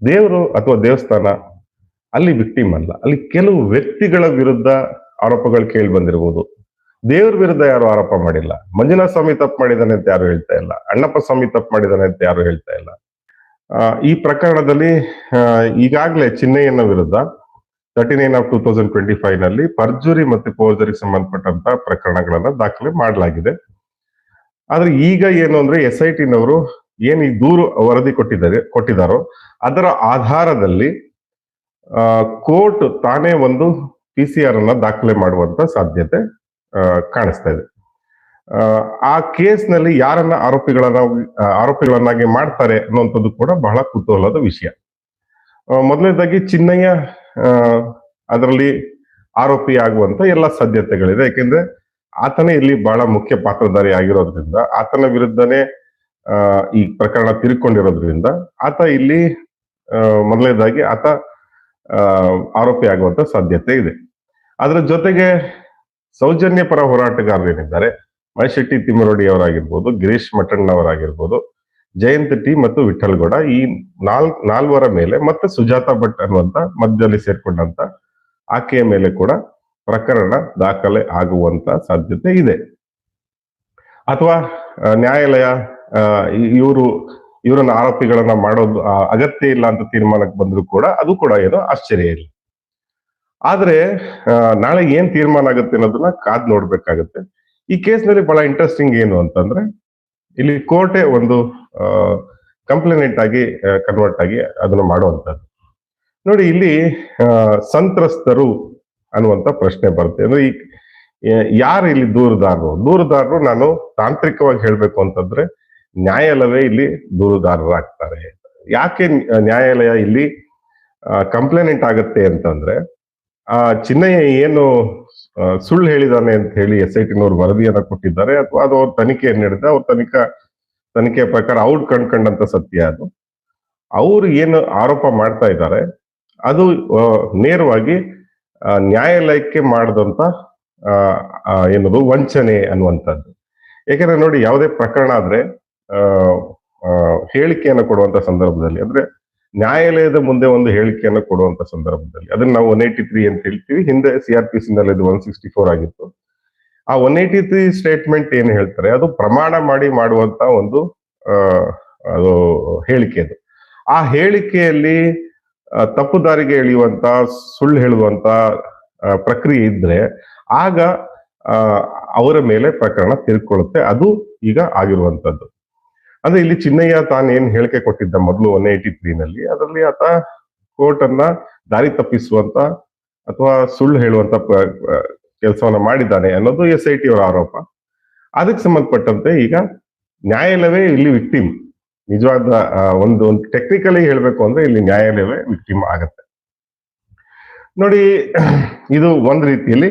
ದೇವರು ಅಥವಾ ದೇವಸ್ಥಾನ ಅಲ್ಲಿ ವಿಕ್ಟಿಮ್ ಅಲ್ಲ. ಅಲ್ಲಿ ಕೆಲವು ವ್ಯಕ್ತಿಗಳ ವಿರುದ್ಧ ಆರೋಪಗಳು ಕೇಳಿ ಬಂದಿರಬಹುದು. ದೇವ್ರ ವಿರುದ್ಧ ಯಾರು ಆರೋಪ ಮಾಡಿಲ್ಲ. ಮಂಜುನಾಥ ಸ್ವಾಮಿ ತಪ್ಪು ಮಾಡಿದಾನೆ ಅಂತ ಯಾರು ಹೇಳ್ತಾ ಇಲ್ಲ. ಅಣ್ಣಪ್ಪ ಸ್ವಾಮಿ ತಪ್ಪು ಮಾಡಿದಾನೆ ಅಂತ ಯಾರು ಹೇಳ್ತಾ ಇಲ್ಲ. ಈ ಪ್ರಕರಣದಲ್ಲಿ ಈಗಾಗಲೇ ಚಿನ್ನಯ್ಯನ ವಿರುದ್ಧ 39 ನಲ್ಲಿ ಪರ್ಜುರಿ ಮತ್ತು ಫೋರ್ಜರಿಗೆ ಸಂಬಂಧಪಟ್ಟಂತ ಪ್ರಕರಣಗಳನ್ನ ದಾಖಲೆ ಮಾಡಲಾಗಿದೆ. ಆದ್ರೆ ಈಗ ಏನು ಅಂದ್ರೆ SIT ನವರು ಏನ್ ಈ ದೂರು ವರದಿ ಕೊಟ್ಟಿದ್ದಾರೋ ಅದರ ಆಧಾರದಲ್ಲಿ ಕೋರ್ಟ್ ತಾನೇ ಒಂದು PCR ಅನ್ನ ದಾಖಲೆ ಮಾಡುವಂತ ಸಾಧ್ಯತೆ ಕಾಣಿಸ್ತಾ ಇದೆ. ಆ ಕೇಸ್ನಲ್ಲಿ ಯಾರನ್ನ ಆರೋಪಿಗಳನ್ನಾಗಿ ಮಾಡ್ತಾರೆ ಅನ್ನುವಂಥದ್ದು ಕೂಡ ಬಹಳ ಕುತೂಹಲದ ವಿಷಯ. ಮೊದಲನೇದಾಗಿ ಚಿನ್ನಯ್ಯ ಅದರಲ್ಲಿ ಆರೋಪಿ ಆಗುವಂತ ಎಲ್ಲ ಸಾಧ್ಯತೆಗಳಿದೆ. ಯಾಕೆಂದ್ರೆ ಆತನೇ ಇಲ್ಲಿ ಬಹಳ ಮುಖ್ಯ ಪಾತ್ರಧಾರಿ ಆಗಿರೋದ್ರಿಂದ, ಆತನ ವಿರುದ್ಧನೇ ಈ ಪ್ರಕರಣ ತಿರುಕೊಂಡಿರೋದ್ರಿಂದ ಆತ ಇಲ್ಲಿ ಮೊದಲನೇದಾಗಿ ಆತ ಆರೋಪಿ ಆಗುವಂತ ಸಾಧ್ಯತೆ ಇದೆ. ಅದರ ಜೊತೆಗೆ ಸೌಜನ್ಯ ಪರ ಹೋರಾಟಗಾರರೇನಿದ್ದಾರೆ, ಮೈಶೆಟ್ಟಿ ತಿಮ್ಮರೋಡಿ ಅವರಾಗಿರ್ಬೋದು, ಗಿರೀಶ್ ಮಠಣ್ಣವರಾಗಿರ್ಬೋದು, ಜಯಂತ್ ಟಿ ಮತ್ತು ವಿಠಲ್ ಗೌಡ, ಈ ನಾಲ್ವರ ಮೇಲೆ ಮತ್ತೆ ಸುಜಾತಾ ಭಟ್ ಅನ್ನುವಂತ ಮಧ್ಯದಲ್ಲಿ ಸೇರ್ಕೊಂಡಂತ ಆಕೆಯ ಮೇಲೆ ಕೂಡ ಪ್ರಕರಣ ದಾಖಲೆ ಆಗುವಂತ ಸಾಧ್ಯತೆ ಇದೆ. ಅಥವಾ ನ್ಯಾಯಾಲಯ ಇವರನ್ನ ಆರೋಪಿಗಳನ್ನ ಮಾಡೋದು ಅಗತ್ಯ ಇಲ್ಲ ಅಂತ ತೀರ್ಮಾನಕ್ಕೆ ಬಂದ್ರು ಕೂಡ ಅದು ಕೂಡ ಏನೋ ಆಶ್ಚರ್ಯ ಇಲ್ಲ. ಆದ್ರೆ ನಾಳೆ ಏನ್ ತೀರ್ಮಾನ ಆಗುತ್ತೆ ಅನ್ನೋದನ್ನ ಕಾದ್ ನೋಡ್ಬೇಕಾಗತ್ತೆ. ಈ ಕೇಸ್ನಲ್ಲಿ ಬಹಳ ಇಂಟ್ರೆಸ್ಟಿಂಗ್ ಏನು ಅಂತಂದ್ರೆ, ಇಲ್ಲಿ ಕೋರ್ಟೇ ಒಂದು ಕಂಪ್ಲೇನೆಂಟ್ ಆಗಿ ಕನ್ವರ್ಟ್ ಆಗಿ ಅದನ್ನ ಮಾಡುವಂತದ್ದು. ನೋಡಿ, ಇಲ್ಲಿ ಸಂತ್ರಸ್ತರು ಅನ್ನುವಂತ ಪ್ರಶ್ನೆ ಬರುತ್ತೆ. ಅಂದ್ರೆ ಈ ಯಾರು ಇಲ್ಲಿ ದೂರುದಾರರು ನಾನು ತಾಂತ್ರಿಕವಾಗಿ ಹೇಳ್ಬೇಕು ಅಂತಂದ್ರೆ ನ್ಯಾಯಾಲಯವೇ ಇಲ್ಲಿ ದೂರುದಾರರಾಗ್ತಾರೆ. ಯಾಕೆ ನ್ಯಾಯಾಲಯ ಇಲ್ಲಿ ಕಂಪ್ಲೇನೆಂಟ್ ಆಗತ್ತೆ ಅಂತಂದ್ರೆ, ಚಿನ್ನಯ್ಯ ಏನು ಸುಳ್ಳು ಹೇಳಿದಾನೆ ಅಂತ ಹೇಳಿ SIT ನವರು ವರದಿಯನ್ನ ಕೊಟ್ಟಿದ್ದಾರೆ, ಅಥವಾ ಅದು ಅವ್ರ ತನಿಖೆಯನ್ನು ನಡೆದ ಅವ್ರ ತನಿಖೆಯ ಪ್ರಕಾರ ಅವ್ರು ಕಂಡ್ಕೊಂಡಂತ ಸತ್ಯ ಅದು. ಅವ್ರು ಏನು ಆರೋಪ ಮಾಡ್ತಾ ಇದ್ದಾರೆ ಅದು ನೇರವಾಗಿ ನ್ಯಾಯಾಲಯಕ್ಕೆ ಮಾಡಿದಂತ ಏನದು ವಂಚನೆ ಅನ್ನುವಂಥದ್ದು. ಯಾಕಂದ್ರೆ ನೋಡಿ, ಯಾವುದೇ ಪ್ರಕರಣ ಆದ್ರೆ ಹೇಳಿಕೆಯನ್ನು ಕೊಡುವಂತ ಸಂದರ್ಭದಲ್ಲಿ, ಅಂದ್ರೆ ನ್ಯಾಯಾಲಯದ ಮುಂದೆ ಒಂದು ಹೇಳಿಕೆಯನ್ನು ಕೊಡುವಂತ ಸಂದರ್ಭದಲ್ಲಿ ಅದನ್ನ ನಾವು 183 ಅಂತ ಹೇಳ್ತೀವಿ. ಹಿಂದೆ CRPC ನಲ್ಲಿ ಇದು 164 ಆಗಿತ್ತು. ಆ 183 ಸ್ಟೇಟ್ಮೆಂಟ್ ಏನ್ ಹೇಳ್ತಾರೆ ಅದು ಪ್ರಮಾಣ ಮಾಡಿ ಮಾಡುವಂತ ಒಂದು ಅದು ಹೇಳಿಕೆ. ಅದು ಆ ಹೇಳಿಕೆಯಲ್ಲಿ ತಪ್ಪು ದಾರಿಗೆ ಎಳೆಯುವಂತ, ಸುಳ್ಳು ಹೇಳುವಂತ ಪ್ರಕ್ರಿಯೆ ಇದ್ರೆ ಆಗ ಅವರ ಮೇಲೆ ಪ್ರಕರಣ ತಿರ್ಕೊಳ್ಳುತ್ತೆ. ಅದು ಈಗ ಆಗಿರುವಂತದ್ದು. ಅಂದ್ರೆ ಇಲ್ಲಿ ಚಿನ್ನಯ್ಯ ತಾನು ಏನ್ ಹೇಳಿಕೆ ಕೊಟ್ಟಿದ್ದ ಮೊದಲು 183 ನಲ್ಲಿ, ಅದರಲ್ಲಿ ಆತ ಕೋರ್ಟ್ ಅನ್ನ ದಾರಿ ತಪ್ಪಿಸುವಂತ ಅಥವಾ ಸುಳ್ಳು ಹೇಳುವಂತ ಕೆಲಸವನ್ನ ಮಾಡಿದ್ದಾನೆ ಅನ್ನೋದು SIT ಅವರ ಆರೋಪ. ಅದಕ್ಕೆ ಸಂಬಂಧಪಟ್ಟಂತೆ ಈಗ ನ್ಯಾಯಾಲಯವೇ ಇಲ್ಲಿ ವಿಕ್ಟಿಮ್. ನಿಜವಾದ ಒಂದು ಟೆಕ್ನಿಕಲಿ ಹೇಳ್ಬೇಕು ಅಂದ್ರೆ ಇಲ್ಲಿ ನ್ಯಾಯಾಲಯವೇ ವಿಕ್ಟಿಮ್ ಆಗತ್ತೆ. ನೋಡಿ, ಇದು ಒಂದ್ ರೀತಿಯಲ್ಲಿ.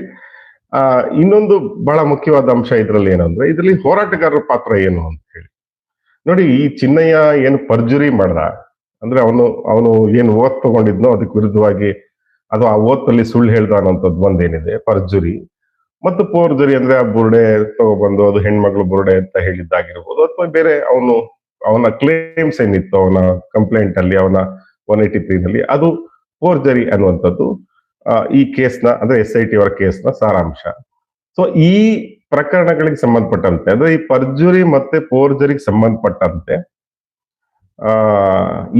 ಇನ್ನೊಂದು ಬಹಳ ಮುಖ್ಯವಾದ ಅಂಶ ಇದ್ರಲ್ಲಿ ಏನಂದ್ರೆ, ಇದರಲ್ಲಿ ಹೋರಾಟಗಾರರ ಪಾತ್ರ ಏನು ಅಂತ ಹೇಳಿ. ನೋಡಿ, ಈ ಚಿನ್ನಯ್ಯ ಏನು ಪರ್ಜುರಿ ಮಾಡ್ದ ಅಂದ್ರೆ ಅವನು ಏನು ಓತ್ ತಗೊಂಡಿದ್ನೋ ಅದಕ್ಕೆ ವಿರುದ್ಧವಾಗಿ, ಅದು ಆ ಓತ್ತಲ್ಲಿ ಸುಳ್ಳು ಹೇಳ್ದ ಅನ್ನೋಂಥದ್ದು ಒಂದೇನಿದೆ ಪರ್ಜುರಿ. ಮತ್ತು ಫೋರ್ಜರಿ ಅಂದ್ರೆ ಆ ಬುರುಡೆ ತಗೊಬಂದು ಅದು ಹೆಣ್ಮಕ್ಳು ಬುರುಡೆ ಅಂತ ಹೇಳಿದ್ದಾಗಿರ್ಬೋದು, ಅಥವಾ ಬೇರೆ ಅವನ ಕ್ಲೇಮ್ಸ್ ಏನಿತ್ತು ಅವನ ಕಂಪ್ಲೇಂಟ್ ಅಲ್ಲಿ, ಅವನ 183 ನಲ್ಲಿ, ಅದು ಫೋರ್ಜರಿ ಅನ್ನುವಂಥದ್ದು ಈ ಕೇಸ್ನ ಅಂದ್ರೆ SIT ಅವರ ಕೇಸ್ನ ಸಾರಾಂಶ. ಸೊ ಈ ಪ್ರಕರಣಗಳಿಗೆ ಸಂಬಂಧಪಟ್ಟಂತೆ, ಅಂದ್ರೆ ಈ ಪರ್ಜುರಿ ಮತ್ತೆ ಫೋರ್ಜರಿಗೆ ಸಂಬಂಧಪಟ್ಟಂತೆ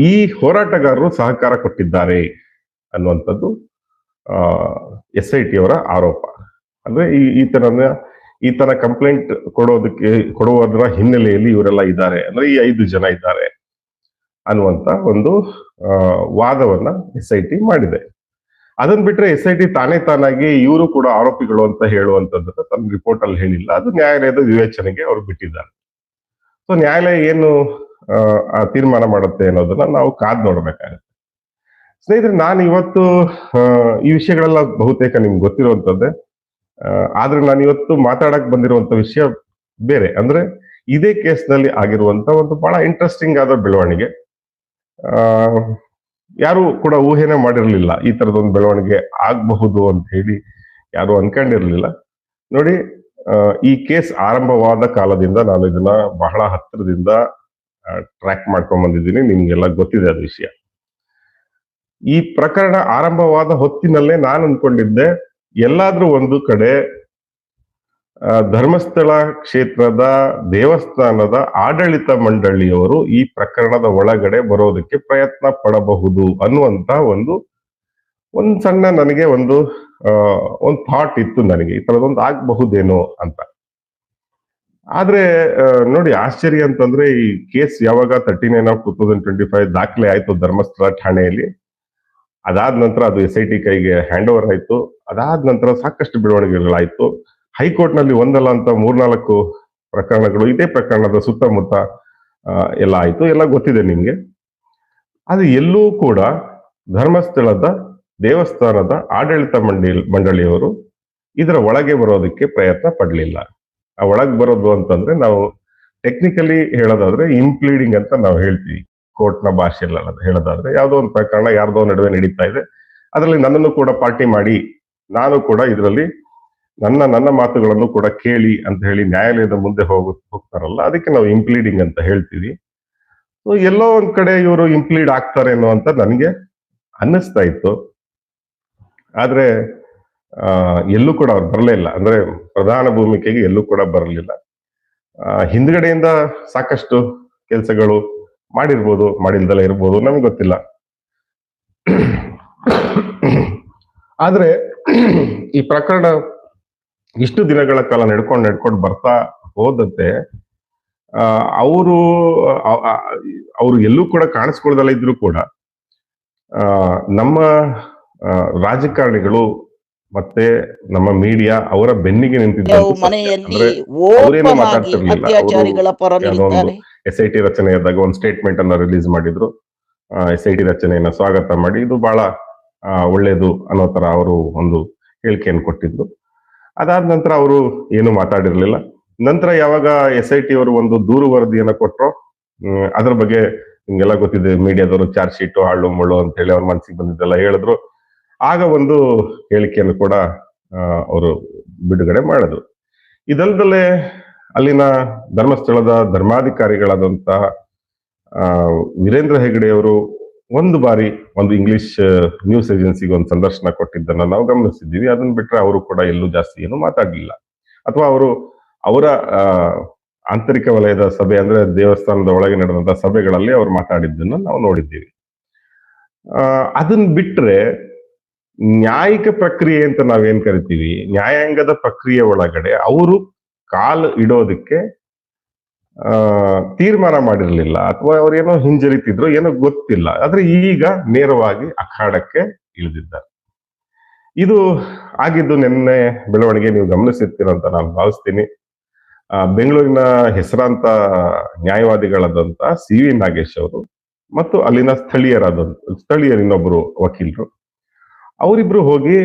ಈ ಹೋರಾಟಗಾರರು ಸಹಕಾರ ಕೊಟ್ಟಿದ್ದಾರೆ ಅನ್ನುವಂಥದ್ದು SIT ಅವರ ಆರೋಪ. ಅಂದ್ರೆ ಈತನ ಕಂಪ್ಲೇಂಟ್ ಕೊಡುವುದರ ಹಿನ್ನೆಲೆಯಲ್ಲಿ ಇವರೆಲ್ಲ ಇದ್ದಾರೆ, ಅಂದ್ರೆ ಈ 5 ಜನ ಇದ್ದಾರೆ ಅನ್ನುವಂತ ಒಂದು ವಾದವನ್ನ SIT ಮಾಡಿದೆ. ಅದನ್ನ ಬಿಟ್ರೆ SIT ತಾನಾಗಿ ಇವರು ಕೂಡ ಆರೋಪಿಗಳು ಅಂತ ಹೇಳುವಂತದ್ದನ್ನ ತನ್ನ ರಿಪೋರ್ಟ್ ಅಲ್ಲಿ ಹೇಳಿಲ್ಲ. ಅದು ನ್ಯಾಯಾಲಯದ ವಿವೇಚನೆಗೆ ಅವರು ಬಿಟ್ಟಿದ್ದಾರೆ. ಸೊ ನ್ಯಾಯಾಲಯ ಏನು ತೀರ್ಮಾನ ಮಾಡುತ್ತೆ ಅನ್ನೋದನ್ನ ನಾವು ಕಾದ್ ನೋಡ್ಬೇಕಾಗುತ್ತೆ. ಸ್ನೇಹಿತರೆ, ನಾನು ಇವತ್ತು ಈ ವಿಷಯಗಳೆಲ್ಲ ಬಹುತೇಕ ನಿಮ್ಗೆ ಗೊತ್ತಿರುವಂತದ್ದೇ. ಆದ್ರೆ ನಾನು ಇವತ್ತು ಮಾತಾಡಕ್ ಬಂದಿರುವಂತ ವಿಷಯ ಬೇರೆ. ಅಂದ್ರೆ ಇದೇ ಕೇಸ್ನಲ್ಲಿ ಆಗಿರುವಂತ ಒಂದು ಬಹಳ ಇಂಟ್ರೆಸ್ಟಿಂಗ್ ಆದ ಬೆಳವಣಿಗೆ. ಯಾರು ಕೂಡ ಊಹೆನೆ ಮಾಡಿರ್ಲಿಲ್ಲ ಈ ತರದೊಂದು ಬೆಳವಣಿಗೆ ಆಗ್ಬಹುದು ಅಂತ ಹೇಳಿ ಯಾರು ಅನ್ಕೊಂಡಿರ್ಲಿಲ್ಲ. ನೋಡಿ, ಈ ಕೇಸ್ ಆರಂಭವಾದ ಕಾಲದಿಂದ ನಾನು ಇದನ್ನ ಬಹಳ ಹತ್ತಿರದಿಂದ ಟ್ರ್ಯಾಕ್ ಮಾಡ್ಕೊಂಡ್ ಬಂದಿದ್ದೀನಿ. ನಿಮ್ಗೆಲ್ಲ ಗೊತ್ತಿದೆ ಅದು ವಿಷಯ. ಈ ಪ್ರಕರಣ ಆರಂಭವಾದ ಹೊತ್ತಿನಲ್ಲೇ ನಾನು ಅನ್ಕೊಂಡಿದ್ದೆ ಎಲ್ಲಾದ್ರೂ ಒಂದು ಕಡೆ ಧರ್ಮಸ್ಥಳ ಕ್ಷೇತ್ರದ ದೇವಸ್ಥಾನದ ಆಡಳಿತ ಮಂಡಳಿಯವರು ಈ ಪ್ರಕರಣದ ಒಳಗಡೆ ಬರೋದಕ್ಕೆ ಪ್ರಯತ್ನ ಪಡಬಹುದು ಅನ್ನುವಂತ ಒಂದು ಸಣ್ಣ ನನಗೆ ಒಂದು ಥಾಟ್ ಇತ್ತು ನನಗೆ, ಈ ತರದೊಂದು ಆಗ್ಬಹುದೇನೋ ಅಂತ. ಆದ್ರೆ ನೋಡಿ ಆಶ್ಚರ್ಯ ಅಂತಂದ್ರೆ ಈ ಕೇಸ್ ಯಾವಾಗ 39/2025 ದಾಖಲೆ ಆಯ್ತು ಧರ್ಮಸ್ಥಳ ಠಾಣೆಯಲ್ಲಿ, ಅದಾದ ನಂತರ ಅದು SIT ಕೈಗೆ ಹ್ಯಾಂಡ್ ಓವರ್ ಆಯ್ತು. ಅದಾದ ನಂತರ ಸಾಕಷ್ಟು ಬೆಳವಣಿಗೆಗಳಾಯ್ತು. ಹೈಕೋರ್ಟ್ ನಲ್ಲಿ ಒಂದಲ್ಲ ಅಂತ 3-4 ಪ್ರಕರಣಗಳು ಇದೇ ಪ್ರಕರಣದ ಸುತ್ತಮುತ್ತ ಎಲ್ಲ ಆಯ್ತು, ಎಲ್ಲ ಗೊತ್ತಿದೆ ನಿಮ್ಗೆ. ಅದು ಎಲ್ಲೂ ಕೂಡ ಧರ್ಮಸ್ಥಳದ ದೇವಸ್ಥಾನದ ಆಡಳಿತ ಮಂಡಳಿಯವರು ಇದರ ಒಳಗೆ ಬರೋದಕ್ಕೆ ಪ್ರಯತ್ನ ಪಡ್ಲಿಲ್ಲ. ಆ ಒಳಗೆ ಬರೋದು ಅಂತಂದ್ರೆ ನಾವು ಟೆಕ್ನಿಕಲಿ ಹೇಳೋದಾದ್ರೆ ಇಂಪ್ಲೀಡಿಂಗ್ ಅಂತ ನಾವು ಹೇಳ್ತೀವಿ ಕೋರ್ಟ್ನ ಭಾಷೆಯಲ್ಲಿ ಹೇಳೋದಾದ್ರೆ. ಯಾವುದೋ ಒಂದು ಪ್ರಕರಣ ಯಾರ್ದೋ ನಡುವೆ ನಡೀತಾ ಇದೆ, ಅದರಲ್ಲಿ ನನ್ನನ್ನು ಕೂಡ ಪಾರ್ಟಿ ಮಾಡಿ ನಾನು ಕೂಡ ಇದರಲ್ಲಿ ನನ್ನ ಮಾತುಗಳನ್ನು ಕೂಡ ಕೇಳಿ ಅಂತ ಹೇಳಿ ನ್ಯಾಯಾಲಯದ ಮುಂದೆ ಹೋಗ್ತಾರಲ್ಲ, ಅದಕ್ಕೆ ನಾವು ಇಂಪ್ಲೀಡಿಂಗ್ ಅಂತ ಹೇಳ್ತೀವಿ. ಸೊ ಎಲ್ಲೋ ಒಂದ್ ಕಡೆ ಇವರು ಇಂಪ್ಲೀಡ್ ಆಗ್ತಾರೇನೋ ಅಂತ ನನಗೆ ಅನ್ನಿಸ್ತಾ ಇತ್ತು. ಆದ್ರೆ ಎಲ್ಲೂ ಕೂಡ ಅವ್ರು ಬರಲೇ ಇಲ್ಲ, ಅಂದ್ರೆ ಪ್ರಧಾನ ಭೂಮಿಕೆಗೆ ಎಲ್ಲೂ ಕೂಡ ಬರಲಿಲ್ಲ. ಹಿಂದ್ಗಡೆಯಿಂದ ಸಾಕಷ್ಟು ಕೆಲಸಗಳು ಮಾಡಿರ್ಬೋದು, ಮಾಡಿಲ್ದಲ್ಲ ಇರ್ಬೋದು, ನಮ್ಗೆ ಗೊತ್ತಿಲ್ಲ. ಆದ್ರೆ ಈ ಪ್ರಕರಣ ಇಷ್ಟು ದಿನಗಳ ಕಾಲ ನಡ್ಕೊಂಡು ಬರ್ತಾ ಹೋದಂತೆ ಅವರು ಎಲ್ಲೂ ಕೂಡ ಕಾಣಿಸ್ಕೊಳ್ದಲ್ಲ ಇದ್ರು ಕೂಡ ನಮ್ಮ ರಾಜಕಾರಣಿಗಳು ಮತ್ತೆ ನಮ್ಮ ಮೀಡಿಯಾ ಅವರ ಬೆನ್ನಿಗೆ ನಿಂತಿದ್ದಂತೆ. ಅವರೇನು ಮಾತಾಡ್ತಿರ್ಲಿಲ್ಲ. SIT ರಚನೆಯಾದಾಗ ಒಂದು ಸ್ಟೇಟ್ಮೆಂಟ್ ಅನ್ನ ರಿಲೀಸ್ ಮಾಡಿದ್ರು. SIT ರಚನೆಯನ್ನ ಸ್ವಾಗತ ಮಾಡಿ ಇದು ಬಹಳ ಒಳ್ಳೇದು ಅನ್ನೋ ತರ ಅವರು ಒಂದು ಹೇಳಿಕೆಯನ್ನು ಕೊಟ್ಟಿದ್ರು. ಅದಾದ ನಂತರ ಅವರು ಏನು ಮಾತಾಡಿರ್ಲಿಲ್ಲ. ನಂತರ ಯಾವಾಗ SIT ಅವರು ಒಂದು ದೂರು ವರದಿಯನ್ನ ಕೊಟ್ರು, ಅದ್ರ ಬಗ್ಗೆ ನಿಮ್ಗೆಲ್ಲ ಗೊತ್ತಿದೆ, ಮೀಡಿಯಾದವರು ಚಾರ್ಜ್ ಶೀಟ್ ಹಾಳು ಮುಳ್ಳು ಅಂತ ಹೇಳಿ ಅವ್ರ ಮನಸ್ಸಿಗೆ ಬಂದಿದ್ದೆಲ್ಲ ಹೇಳಿದ್ರು. ಆಗ ಒಂದು ಹೇಳಿಕೆಯನ್ನು ಕೂಡ ಅವರು ಬಿಡುಗಡೆ ಮಾಡಿದ್ರು. ಇದಲ್ದಲೆ ಅಲ್ಲಿನ ಧರ್ಮಸ್ಥಳದ ಧರ್ಮಾಧಿಕಾರಿಗಳಾದಂತಹ ವೀರೇಂದ್ರ ಹೆಗಡೆ ಅವರು ಒಂದು ಬಾರಿ ಒಂದು ಇಂಗ್ಲಿಷ್ ನ್ಯೂಸ್ ಏಜೆನ್ಸಿಗೆ ಒಂದು ಸಂದರ್ಶನ ಕೊಟ್ಟಿದ್ದನ್ನ ನಾವು ಗಮನಿಸಿದ್ದೀವಿ. ಅದನ್ನ ಬಿಟ್ರೆ ಅವರು ಕೂಡ ಎಲ್ಲೂ ಜಾಸ್ತಿ ಏನು ಮಾತಾಡ್ಲಿಲ್ಲ. ಅಥವಾ ಅವರ ಆಂತರಿಕ ವಲಯದ ಸಭೆ ಅಂದ್ರೆ ದೇವಸ್ಥಾನದ ಒಳಗೆ ನಡೆದಂತಹ ಸಭೆಗಳಲ್ಲಿ ಅವ್ರು ಮಾತಾಡಿದ್ದನ್ನ ನಾವು ನೋಡಿದ್ದೀವಿ. ಅದನ್ನ ಬಿಟ್ರೆ ನ್ಯಾಯಿಕ ಪ್ರಕ್ರಿಯೆ ಅಂತ ನಾವೇನ್ ಕರಿತೀವಿ, ನ್ಯಾಯಾಂಗದ ಪ್ರಕ್ರಿಯೆ ಒಳಗಡೆ ಅವರು ಕಾಲು ಇಡೋದಕ್ಕೆ ತೀರ್ಮಾನ ಮಾಡಿರ್ಲಿಲ್ಲ, ಅಥವಾ ಅವ್ರೇನೋ ಹಿಂಜರಿತಿದ್ರು, ಏನೋ ಗೊತ್ತಿಲ್ಲ. ಆದ್ರೆ ಈಗ ನೇರವಾಗಿ ಅಖಾಡಕ್ಕೆ ಇಳಿದಿದ್ದಾರೆ. ಇದು ಆಗಿದ್ದು ನಿನ್ನೆ ಬೆಳವಣಿಗೆ ನೀವು ಗಮನಿಸಿರ್ತೀರ ಅಂತ ನಾನು ಭಾವಿಸ್ತೀನಿ. ಬೆಂಗಳೂರಿನ ಹೆಸರಾಂತ ನ್ಯಾಯವಾದಿಗಳಾದಂತ CV ನಾಗೇಶ್ ಅವರು ಮತ್ತು ಅಲ್ಲಿನ ಸ್ಥಳೀಯರ ಇನ್ನೊಬ್ರು ವಕೀಲರು, ಅವರಿಬ್ರು ಹೋಗಿ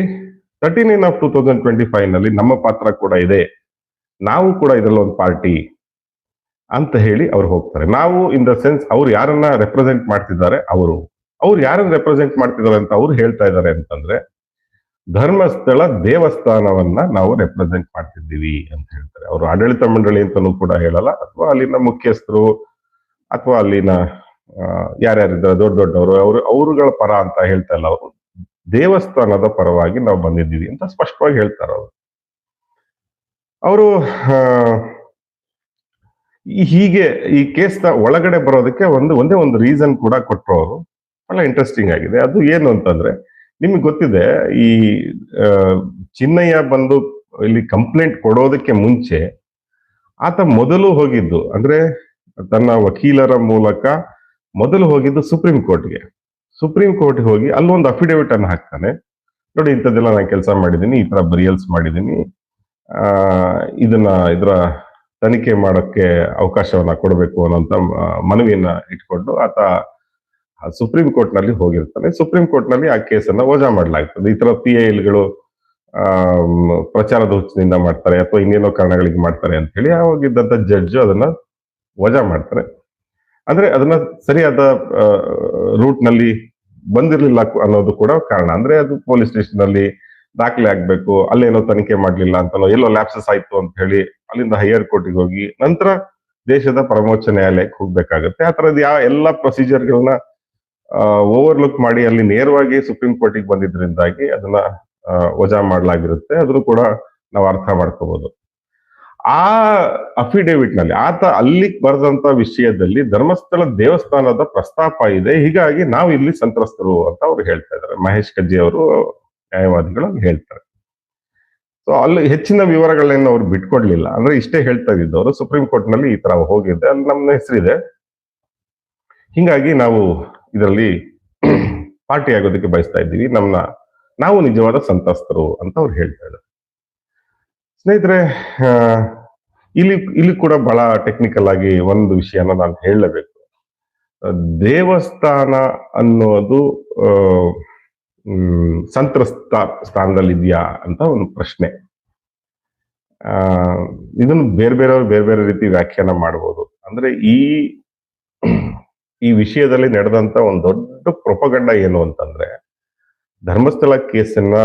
39/2025 ನಲ್ಲಿ ನಮ್ಮ ಪಾತ್ರ ಕೂಡ ಇದೆ, ನಾವು ಕೂಡ ಇದರಲ್ಲಿ ಒಂದು ಪಾರ್ಟಿ ಅಂತ ಹೇಳಿ ಅವ್ರು ಹೋಗ್ತಾರೆ. ನಾವು ಇನ್ ದ ಸೆನ್ಸ್ ಅವ್ರು ಯಾರನ್ನ ರೆಪ್ರೆಸೆಂಟ್ ಮಾಡ್ತಿದ್ದಾರೆ, ಅವ್ರು ಯಾರನ್ನ ರೆಪ್ರೆಸೆಂಟ್ ಮಾಡ್ತಿದ್ದಾರೆ ಅಂತ ಅವ್ರು ಹೇಳ್ತಾ ಇದ್ದಾರೆ ಅಂತಂದ್ರೆ ಧರ್ಮಸ್ಥಳ ದೇವಸ್ಥಾನವನ್ನ ನಾವು ರೆಪ್ರೆಸೆಂಟ್ ಮಾಡ್ತಿದ್ದೀವಿ ಅಂತ ಹೇಳ್ತಾರೆ. ಅವರು ಆಡಳಿತ ಮಂಡಳಿ ಅಂತಾನೂ ಕೂಡ ಹೇಳಲ್ಲ, ಅಥವಾ ಅಲ್ಲಿನ ಮುಖ್ಯಸ್ಥರು ಅಥವಾ ಅಲ್ಲಿನ ಯಾರ್ಯಾರಿದ್ದಾರೆ ದೊಡ್ಡವರು ಅವರುಗಳ ಪರ ಅಂತ ಹೇಳ್ತಾ ಇಲ್ಲ, ಅವರು ದೇವಸ್ಥಾನದ ಪರವಾಗಿ ನಾವು ಬಂದಿದ್ದೀವಿ ಅಂತ ಸ್ಪಷ್ಟವಾಗಿ ಹೇಳ್ತಾರೆ ಅವರು. ಹೀಗೆ ಈ ಕೇಸ್ನ ಒಳಗಡೆ ಬರೋದಕ್ಕೆ ಒಂದೇ ಒಂದು ರೀಸನ್ ಕೂಡ ಕೊಟ್ಟರು ಅವರು. ಬಹಳ ಇಂಟ್ರೆಸ್ಟಿಂಗ್ ಆಗಿದೆ. ಅದು ಏನು ಅಂತಂದ್ರೆ, ನಿಮ್ಗೆ ಗೊತ್ತಿದೆ, ಈ ಚಿನ್ನಯ್ಯ ಬಂದು ಇಲ್ಲಿ ಕಂಪ್ಲೇಂಟ್ ಕೊಡೋದಕ್ಕೆ ಮುಂಚೆ ಆತ ಮೊದಲು ಹೋಗಿದ್ದು, ಅಂದ್ರೆ ತನ್ನ ವಕೀಲರ ಮೂಲಕ ಮೊದಲು ಹೋಗಿದ್ದು ಸುಪ್ರೀಂ ಕೋರ್ಟ್ಗೆ ಹೋಗಿ ಅಲ್ಲೊಂದು ಅಫಿಡೇವಿಟ್ ಅನ್ನು ಹಾಕ್ತಾನೆ. ನೋಡಿ, ಇಂಥದ್ದೆಲ್ಲ ನಾನು ಕೆಲಸ ಮಾಡಿದ್ದೀನಿ, ಈ ತರ ಬರಿಯಲ್ಸ್ ಮಾಡಿದ್ದೀನಿ, ಇದರ ತನಿಖೆ ಮಾಡೋಕ್ಕೆ ಅವಕಾಶವನ್ನ ಕೊಡಬೇಕು ಅನ್ನೋಂತ ಮನವಿಯನ್ನ ಇಟ್ಕೊಂಡು ಆತ ಸುಪ್ರೀಂ ಕೋರ್ಟ್ ನಲ್ಲಿ ಹೋಗಿರ್ತಾನೆ. ಸುಪ್ರೀಂ ಕೋರ್ಟ್ ನಲ್ಲಿ ಆ ಕೇಸನ್ನ ವಜಾ ಮಾಡಲಾಗ್ತದೆ. ಈ ತರ PILಗಳು ಪ್ರಚಾರದ ಹುಚ್ಚಿನಿಂದ ಮಾಡ್ತಾರೆ ಅಥವಾ ಇನ್ನೇನೋ ಕಾರಣಗಳಿಗೆ ಮಾಡ್ತಾರೆ ಅಂತ ಹೇಳಿ ಆವಾಗಿದ್ದಂತ ಜಡ್ಜ್ ಅದನ್ನ ವಜಾ ಮಾಡ್ತಾರೆ. ಅಂದ್ರೆ ಅದನ್ನ ಸರಿಯಾದ ರೂಟ್ ನಲ್ಲಿ ಬಂದಿರ್ಲಿಲ್ಲ ಅನ್ನೋದು ಕೂಡ ಕಾರಣ. ಅಂದ್ರೆ ಅದು ಪೊಲೀಸ್ ಸ್ಟೇಷನ್ ಅಲ್ಲಿ ದಾಖಲೆ ಆಗ್ಬೇಕು, ಅಲ್ಲೇನೋ ತನಿಖೆ ಮಾಡ್ಲಿಲ್ಲ ಅಂತನೋ, ಎಲ್ಲೋ ಲ್ಯಾಪ್ಸಸ್ ಆಯ್ತು ಅಂತ ಹೇಳಿ ಅಲ್ಲಿಂದ ಹೈಯರ್ ಕೋರ್ಟಿಗೆ ಹೋಗಿ ನಂತರ ದೇಶದ ಪರಮೋಚ್ಚ ನ್ಯಾಯಾಲಯಕ್ಕೆ ಹೋಗ್ಬೇಕಾಗತ್ತೆ. ಆ ತರದ ಎಲ್ಲ ಪ್ರೊಸೀಜರ್ಗಳನ್ನ ಓವರ್ಲುಕ್ ಮಾಡಿ ಅಲ್ಲಿ ನೇರವಾಗಿ ಸುಪ್ರೀಂ ಕೋರ್ಟಿಗೆ ಬಂದಿದ್ರಿಂದಾಗಿ ಅದನ್ನ ವಜಾ ಮಾಡಲಾಗಿರುತ್ತೆ. ಅದನ್ನು ಕೂಡ ನಾವು ಅರ್ಥ ಮಾಡ್ಕೋಬಹುದು. ಆ ಅಫಿಡೇವಿಟ್ ನಲ್ಲಿ ಆತ ಅಲ್ಲಿ ಬರೆದಂತ ವಿಷಯದಲ್ಲಿ ಧರ್ಮಸ್ಥಳ ದೇವಸ್ಥಾನದ ಪ್ರಸ್ತಾಪ ಇದೆ, ಹೀಗಾಗಿ ನಾವು ಇಲ್ಲಿ ಸಂತ್ರಸ್ತರು ಅಂತ ಅವ್ರು ಹೇಳ್ತಾ ಇದ್ದಾರೆ. ಮಹೇಶ್ ಕಜ್ಜಿ ಅವರು ನ್ಯಾಯವಾದಿಗಳು ಹೇಳ್ತಾರೆ. ಸೊ ಅಲ್ಲಿ ಹೆಚ್ಚಿನ ವಿವರಗಳನ್ನ ಅವ್ರು ಬಿಟ್ಕೊಡ್ಲಿಲ್ಲ. ಅಂದ್ರೆ ಇಷ್ಟೇ ಹೇಳ್ತಾ ಇದ್ದವರು ಸುಪ್ರೀಂ ಕೋರ್ಟ್ ನಲ್ಲಿ ಈ ತರ ಹೋಗಿದೆ, ಅಲ್ಲಿ ನಮ್ಮ ಹೆಸರಿದೆ, ಹಿಂಗಾಗಿ ನಾವು ಇದರಲ್ಲಿ ಪಾರ್ಟಿ ಆಗೋದಕ್ಕೆ ಬಯಸ್ತಾ ಇದ್ದೀವಿ, ನಾವು ನಿಜವಾದ ಸಂತ್ರಸ್ತರು ಅಂತ ಅವ್ರು ಹೇಳ್ತಾ ಇದ್ದಾರೆ. ಸ್ನೇಹಿತರೆ, ಇಲ್ಲಿ ಕೂಡ ಬಹಳ ಟೆಕ್ನಿಕಲ್ ಆಗಿ ಒಂದು ವಿಷಯನ ನಾನು ಹೇಳಲೇಬೇಕು. ದೇವಸ್ಥಾನ ಅನ್ನೋದು ಸಂತ್ರಸ್ತ ಸ್ಥಾನದಲ್ಲಿದೆಯಾ ಅಂತ ಒಂದು ಪ್ರಶ್ನೆ. ಇದನ್ನು ಬೇರೆ ಬೇರೆ ರೀತಿ ವ್ಯಾಖ್ಯಾನ ಮಾಡಬಹುದು. ಅಂದ್ರೆ ಈ ವಿಷಯದಲ್ಲಿ ನಡೆದಂತ ಒಂದು ದೊಡ್ಡ ಪ್ರೊಪಗಂಡ ಏನು ಅಂತಂದ್ರೆ, ಧರ್ಮಸ್ಥಳ ಕೇಸನ್ನ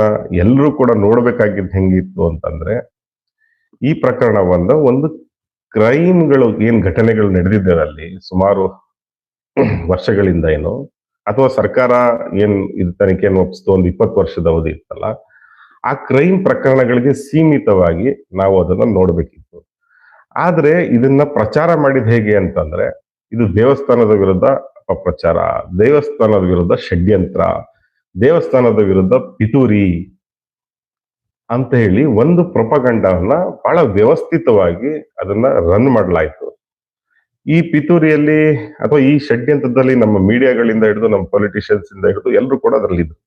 ಎಲ್ಲರೂ ಕೂಡ ನೋಡ್ಬೇಕಾಗಿದ್ದು ಹೆಂಗಿತ್ತು ಅಂತಂದ್ರೆ, ಈ ಪ್ರಕರಣವನ್ನ ಒಂದು ಕ್ರೈಮ್ಗಳು ಏನ್ ಘಟನೆಗಳು ನಡೆದಿದ್ದಾವೆ ಅಲ್ಲಿ ಸುಮಾರು ವರ್ಷಗಳಿಂದ ಏನು, ಅಥವಾ ಸರ್ಕಾರ ಏನ್ ಇದು ತನಿಖೆಯನ್ನು ಒಪ್ಪಿಸ್ತು, ಒಂದು 20 ವರ್ಷದ ಅವಧಿ ಇತ್ತಲ್ಲ, ಆ ಕ್ರೈಮ್ ಪ್ರಕರಣಗಳಿಗೆ ಸೀಮಿತವಾಗಿ ನಾವು ಅದನ್ನ ನೋಡ್ಬೇಕಿತ್ತು. ಆದ್ರೆ ಇದನ್ನ ಪ್ರಚಾರ ಮಾಡಿದ ಹೇಗೆ ಅಂತಂದ್ರೆ, ಇದು ದೇವಸ್ಥಾನದ ವಿರುದ್ಧ ಅಪಪ್ರಚಾರ, ದೇವಸ್ಥಾನದ ವಿರುದ್ಧ ಷಡ್ಯಂತ್ರ, ದೇವಸ್ಥಾನದ ವಿರುದ್ಧ ಪಿತೂರಿ ಅಂತ ಹೇಳಿ ಒಂದು ಪ್ರೊಪಗಂಡವನ್ನ ಬಹಳ ವ್ಯವಸ್ಥಿತವಾಗಿ ಅದನ್ನ ರನ್ ಮಾಡಲಾಯ್ತು. ಈ ಪಿತೂರಿಯಲ್ಲಿ ಅಥವಾ ಈ ಷಡ್ಯಂತ್ರದಲ್ಲಿ ನಮ್ಮ ಮೀಡಿಯಾಗಳಿಂದ ಹಿಡಿದು ನಮ್ಮ ಪೊಲಿಟಿಷಿಯನ್ಸ್ ಇಂದ ಹಿಡಿದು ಎಲ್ಲರೂ ಕೂಡ ಅದರಲ್ಲಿದ್ರು.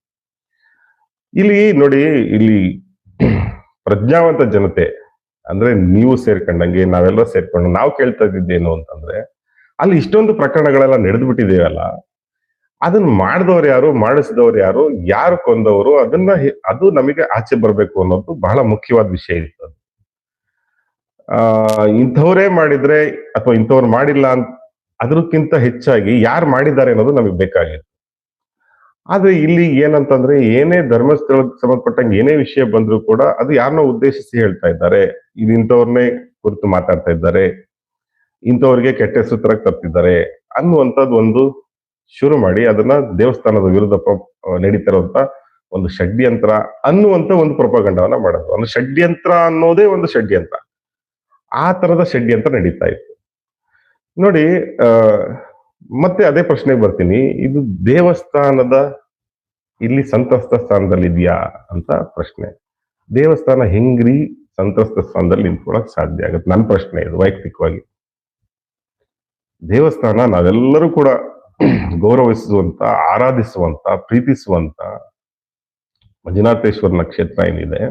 ಇಲ್ಲಿ ನೋಡಿ, ಇಲ್ಲಿ ಪ್ರಜ್ಞಾವಂತ ಜನತೆ ಅಂದ್ರೆ ನೀವು ಸೇರ್ಕೊಂಡಂಗೆ ನಾವೆಲ್ಲ ಸೇರ್ಕೊಂಡು ನಾವು ಕೇಳ್ತಾ ಇದ್ದಿದ್ದೇನು ಅಂತಂದ್ರೆ, ಅಲ್ಲಿ ಇಷ್ಟೊಂದು ಪ್ರಕರಣಗಳೆಲ್ಲ ನಡೆದು ಬಿಟ್ಟಿದೇವಲ್ಲ, ಅದನ್ನ ಮಾಡಿದವ್ರು ಯಾರು, ಮಾಡಿಸಿದವ್ರು ಯಾರು, ಯಾರು ಕೊಂದವರು, ಅದು ನಮಗೆ ಆಚೆ ಬರ್ಬೇಕು ಅನ್ನೋದು ಬಹಳ ಮುಖ್ಯವಾದ ವಿಷಯ ಇತ್ತು. ಇಂಥವ್ರೇ ಮಾಡಿದ್ರೆ ಅಥವಾ ಇಂಥವ್ರು ಮಾಡಿಲ್ಲ ಅಂತ ಅದಕ್ಕಿಂತ ಹೆಚ್ಚಾಗಿ ಯಾರು ಮಾಡಿದ್ದಾರೆ ಅನ್ನೋದು ನಮಗೆ ಬೇಕಾಗಿತ್ತು. ಆದ್ರೆ ಇಲ್ಲಿ ಏನಂತಂದ್ರೆ, ಏನೇ ಧರ್ಮಸ್ಥಳಕ್ಕೆ ಸಂಬಂಧಪಟ್ಟಂಗೆ ಏನೇ ವಿಷಯ ಬಂದ್ರು ಕೂಡ ಅದು ಯಾರನ್ನೋ ಉದ್ದೇಶಿಸಿ ಹೇಳ್ತಾ ಇದ್ದಾರೆ, ಇದು ಇಂಥವ್ರನ್ನೇ ಕುರಿತು ಮಾತಾಡ್ತಾ ಇದ್ದಾರೆ, ಇಂಥವ್ರಿಗೆ ಕೆಟ್ಟ ಹೆಸರು ತರಕ್ ತರ್ತಿದ್ದಾರೆ ಅನ್ನುವಂಥದ್ದು ಒಂದು ಶುರು ಮಾಡಿ ಅದನ್ನ ದೇವಸ್ಥಾನದ ವಿರುದ್ಧ ನಡೀತಿರುವಂತ ಒಂದು ಷಡ್ಯಂತ್ರ ಅನ್ನುವಂತ ಒಂದು ಪ್ರೊಪಗಂಡವನ್ನ ಮಾಡೋದು. ಒಂದು ಷಡ್ಯಂತ್ರ ಅನ್ನೋದೇ ಒಂದು ಷಡ್ಯಂತ್ರ, ಆ ತರದ ಷಡ್ಯಂತ್ರ ನಡೀತಾ ಇತ್ತು. ನೋಡಿ, ಮತ್ತೆ ಅದೇ ಪ್ರಶ್ನೆಗೆ ಬರ್ತೀನಿ, ಇದು ದೇವಸ್ಥಾನದ ಇಲ್ಲಿ ಸಂತ್ರಸ್ತ ಸ್ಥಾನದಲ್ಲಿ ಇದೆಯಾ ಅಂತ ಪ್ರಶ್ನೆ. ದೇವಸ್ಥಾನ ಹೆಂಗ್ರಿ ಸಂತ್ರಸ್ತ ಸ್ಥಾನದಲ್ಲಿ ನಿಂತ್ಕೊಳಕ್ ಸಾಧ್ಯ ಆಗುತ್ತೆ? ನನ್ನ ಪ್ರಶ್ನೆ ಇದು ವೈಯಕ್ತಿಕವಾಗಿ. ದೇವಸ್ಥಾನ ನಾವೆಲ್ಲರೂ ಕೂಡ ಗೌರವಿಸುವಂತ, ಆರಾಧಿಸುವಂತ, ಪ್ರೀತಿಸುವಂತ ಮಂಜುನಾಥೇಶ್ವರನ ಕ್ಷೇತ್ರ ಏನಿದೆ,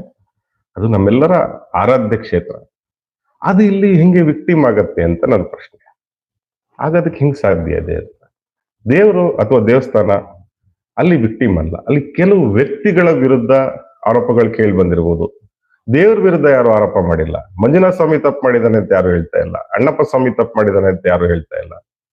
ಅದು ನಮ್ಮೆಲ್ಲರ ಆರಾಧ್ಯ ಕ್ಷೇತ್ರ. ಅದು ಇಲ್ಲಿ ಹೆಂಗೆ ವಿಕ್ಟಿಮ್ ಆಗತ್ತೆ ಅಂತ ನನ್ನ ಪ್ರಶ್ನೆ. ಆಗೋದಕ್ಕೆ ಹೆಂಗ್ ಸಾಧ್ಯ ಇದೆ ಅಂತ. ದೇವರು ಅಥವಾ ದೇವಸ್ಥಾನ ಅಲ್ಲಿ ವಿಕ್ಟಿಮ್ ಅಲ್ಲ, ಅಲ್ಲಿ ಕೆಲವು ವ್ಯಕ್ತಿಗಳ ವಿರುದ್ಧ ಆರೋಪಗಳು ಕೇಳಿ ಬಂದಿರಬಹುದು. ದೇವ್ರ ವಿರುದ್ಧ ಯಾರು ಆರೋಪ ಮಾಡಿಲ್ಲ. ಮಂಜುನಾಥ ಸ್ವಾಮಿ ತಪ್ಪು ಮಾಡಿದಾನೆ ಅಂತ ಯಾರು ಹೇಳ್ತಾ ಇಲ್ಲ, ಅಣ್ಣಪ್ಪ ಸ್ವಾಮಿ ತಪ್ಪು ಮಾಡಿದಾನೆ ಅಂತ ಯಾರು ಹೇಳ್ತಾ ಇಲ್ಲ.